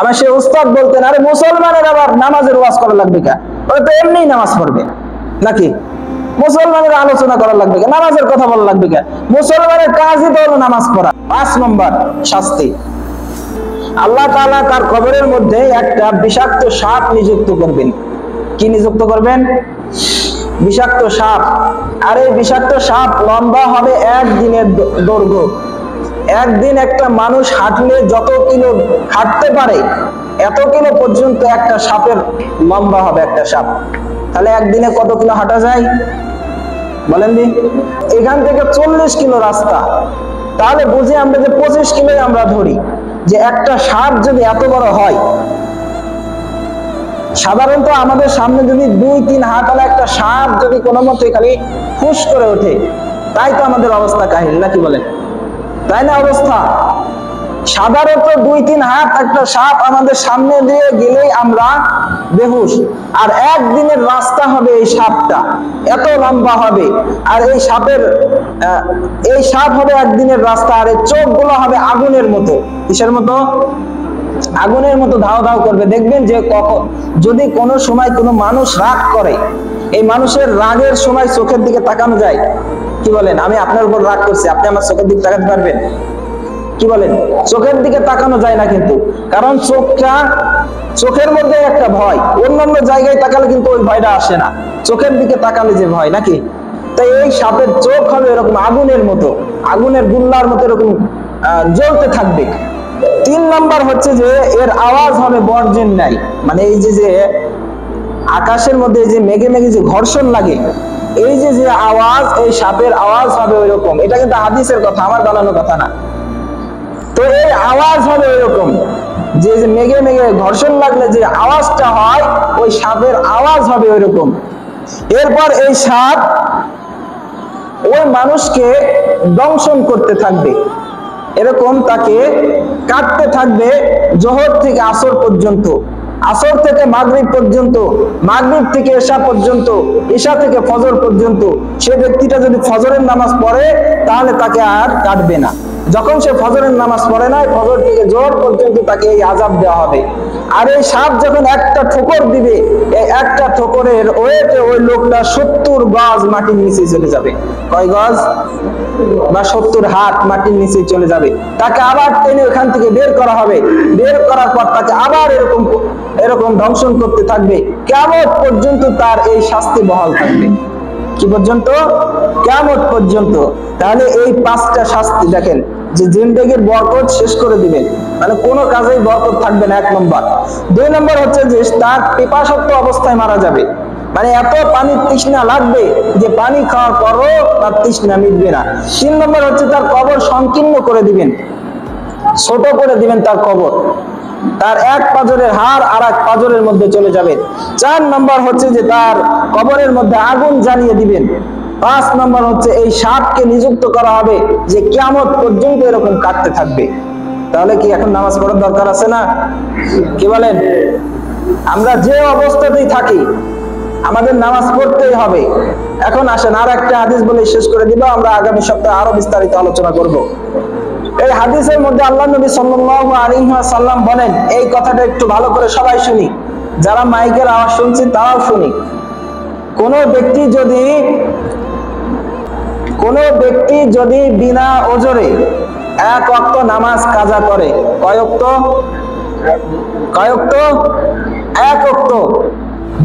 আমার সে উস্তাদ বলতেন, আরে মুসলমানের আবার নামাজের ওয়াজ করা লাগবে কেন? ওরা তো এমনিই নামাজ পড়বে নাকি? মুসলমানের আলোচনা করা লাগবে কেন? নামাজের কথা বলা লাগবে কেন? মুসলমানের কাজই তো হলো নামাজ পড়া। 5 নম্বর শাস্তি, আল্লাহ তাআলা তার কবরের মধ্যে একটা বিষাক্ত সাপ নিযুক্ত করবেন। কি নিযুক্ত করবেন? বিষাক্ত সাপ। আর এই বিষাক্ত সাপ লম্বা হবে 1 দিনের দৈর্ঘ্য। একদিন একটা মানুষ হাঁটলে যত কিলো হাঁটতে পারে এত কিলো পর্যন্ত একটা সাপের লম্বা হবে একটা সাপ। তাহলে একদিনে কত কিলো হাঁটা যায় বলেন দি? এখান থেকে 40 কিলো রাস্তা। তাহলে বুঝি আমরা যে 25 কিলোই আমরা ধরি, যে একটা সাপ যদি এত বড় হয়, সাধারণত আমাদের সামনে যদি 2-3 হাঁটালা একটা সাপ যদি কোনো মতে খালি ফুস করে ওঠে, তাই তো আমাদের অবস্থা কাহিল নাকি বলেন? তাই না অবস্থা? সাধারণত 2-3 হাত একটা সাপ আমাদের সামনে দিয়ে গেলেই আমরা বেহুশ। আর একদিনের রাস্তা হবে এই সাপটা, এত লম্বা হবে। আর এই সাপ হবে একদিনের রাস্তা। আর এই চোখগুলো হবে আগুনের মতো। কিসের মতো? আগুনের মতো ধাও ধাও করবে। দেখবেন যে যদি কোনো সময় কোনো মানুষ রাগ করে, এই মানুষের রাগের সময় চোখের দিকে তাকানো যায়। কি বলেন? আমি আপনার উপর রাগ করছি, আপনি আমার চোখের দিকে তাকাতে পারবেন? কি বলেন? চোখের দিকে তাকানো যায় না কিন্তু, কারণ চোখের মধ্যে একটা ভয়। অন্যান্য জায়গায় তাকালে কিন্তু ওই ভয়টা আসে না, চোখের দিকে তাকালে যে ভয় নাকি। তাই এই সাপের চোখ হবে এরকম আগুনের মতো, আগুনের গুল্লার মতো এরকম জ্বলতে থাকবে। 3 নাম্বার হচ্ছে যে এর আওয়াজ হবে বর্জ্যের ন্যায়। মানে এই যে আকাশের মধ্যে যে মেঘে মেঘে যে ঘর্ষণ লাগে, এই যে আওয়াজ, এই সাপের আওয়াজ হবে ওইরকম। এটা কিন্তু হাদিসের কথা, আমার বানানো কথা না। তো এই আওয়াজ হবে ওইরকম, যে মেঘে মেঘে ঘর্ষণ লাগলে যে আওয়াজটা হয়, ওই সাপের আওয়াজ হবে ওইরকম। এরপর এই সাপ ওই মানুষকে দংশন করতে থাকবে, এরকম তাকে কাটতে থাকবে জোহর থেকে আসর পর্যন্ত, আসর থেকে মাগরিব পর্যন্ত, মাগরিব থেকে এশা পর্যন্ত, এশা থেকে ফজর পর্যন্ত। সে ব্যক্তিটা যদি ফজরের নামাজ পড়ে তাহলে তাকে আর কাটবে না। যখন সে ফজরের নামাজ পড়ে না, ফজর থেকে জোহর পর্যন্ত তাকে এই আযাব দেওয়া হবে। আর এই সাপ যখন একটা ঠোকর দিবে, এই একটা ঠোকরের ওয়েটে ওই লোকটা 70 গজ মাটির নিচে চলে যাবে। কয় গজ? বা 70 হাত মাটির নিচে চলে যাবে। তাকে আবার টেনে ওখান থেকে বের করা হবে। বের করার পর তাকে আবার এরকম ধ্বংসন করতে থাকবে। কিয়ামত পর্যন্ত তার এই শাস্তি বহাল থাকবে। কি পর্যন্ত? কিয়ামত পর্যন্ত। তাহলে এই 5টা শাস্তি দেখেন, যে জিন্দেগির বরকত শেষ করে দিবেন, মানে কোনো কাজেই বরকত থাকবে না। 1 নম্বর। 2 নম্বর হচ্ছে যে তার পিপাসার্ত অবস্থায় মারা যাবে। মানে এত পানির তৃষ্ণা লাগবে যে পানি খাওয়ার পরও তার তৃষ্ণা মিটবে না। 3 নম্বর হচ্ছে তার কবর সংকীর্ণ করে দিবেন, ছোট করে দিবেন তার কবর। তার এক পাঁজরের হাড় আর এক পাঁজরের মধ্যে চলে যাবে। 4 নম্বর হচ্ছে যে তার কবরের মধ্যে আগুন জ্বালিয়ে দিবেন। 5 নম্বর হচ্ছে এই সাপকে নিযুক্ত করা হবে যে কিয়ামত পর্যন্ত এরকম কাটতে থাকবে। তাহলে কি এখন নামাজ পড়ার দরকার আছে না? কি বলেন? আমরা যে অবস্থাতেই থাকি আমাদের নামাজ পড়তেই হবে। এখন আসেন আর একটা হাদিস বলে শেষ করে দিব, আমরা আগামী সপ্তাহে আরো বিস্তারিত আলোচনা করব। এই হাদিসের মধ্যে আল্লাহ নবী সাল্লাল্লাহু আলাইহি ওয়াসাল্লাম বলেন, এই কথাটা একটু ভালো করে সবাই শুনি, যারা মাইকের আওয়াজ শুনছি তারাও শুনি। কোন ব্যক্তি যদি বিনা ওজরে 1 ওয়াক্ত নামাজ কাজা করে, কয় ওয়াক্ত? 1 ওয়াক্ত।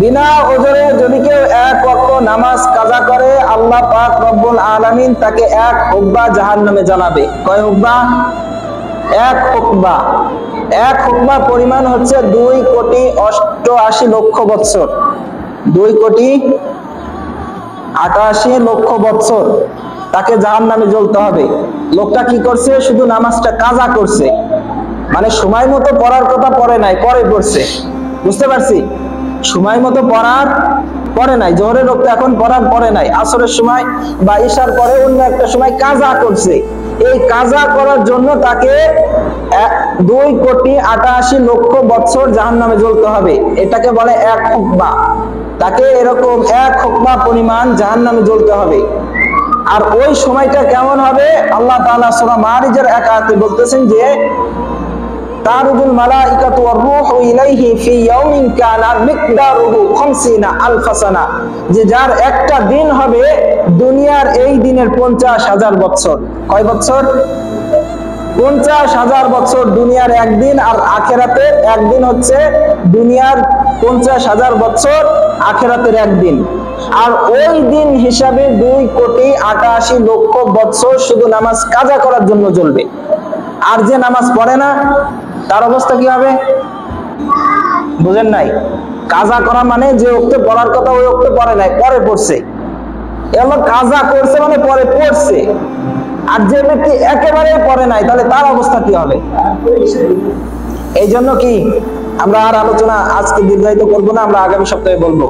বিনা ওজরে যদি কেউ 1 ওয়াক্ত নামাজ কাজা করে, আল্লাহ পাক রব্বুল আলামিন তাকে 1 হুকবা জাহান্নামে জ্বালাবে। কয় হুকবা? 1 হুকবা। 1 হুকবা পরিমাণ হচ্ছে 2,88,00,000 বৎসর। 2,88,00,000 বৎসর তাকে জাহান্নামে জ্বলতে হবে। লোকটা কি করছে? শুধু নামাজটা কাজা করছে, মানে সময় মতো পড়ার কথা পড়ে নাই, পরে পড়ছে। বুঝতে পারছি? সময় মতো পড়ে নাই, জোহরের রক্ত এখন পড়ে নাই, আসরের সময় বা ঈশার পরে অন্য একটা সময় কাজা করছে। এই কাজা করার জন্য তাকে 2,88,00,000 বৎসর জাহান্নামে জ্বলতে হবে। এটাকে বলে 1 হুকবা। তাকে এরকম 1 হুকবা পরিমাণ জাহান্নামে জ্বলতে হবে। আর ওই সময়টা কেমন হবে? আল্লাহ তাআলা সূরা মারিজের 1 আয়াতে বলতেছেন যে তারুজুল মালাইকাতু ওয়ার রূহু ইলাইহি ফি ইয়াউমিন কানা মিকদারুহু 50000 সানা, যে যার একটা দিন হবে দুনিয়ার এই দিনের 50000 বছর। কয় বছর? 50000 বছর দুনিয়ার একদিন, আর আখিরাতের একদিন হচ্ছে দুনিয়ার 50000 বছর, আখিরাতের একদিন। আর ওই দিন হিসাবে 2,88,00,000 বছর শুধু নামাজ কাজা করার জন্য চলবে। আর যে নামাজ পড়ে না তার অবস্থা কি হবে? বুঝেন নাই? কাজা করা মানে যে ওক্তে পড়ার কথা ওই ওক্তে পড়ে নাই, পরে পড়ছে, এলো কাজা করছে মানে পরে পড়ছে। আর যে ব্যক্তি একেবারে পড়ে নাই তাহলে তার অবস্থা কি হবে? এই জন্য কি আমরা আর আলোচনা আজকে দীর্ঘায়িত করবো না, আমরা আগামী সপ্তাহে বলবো।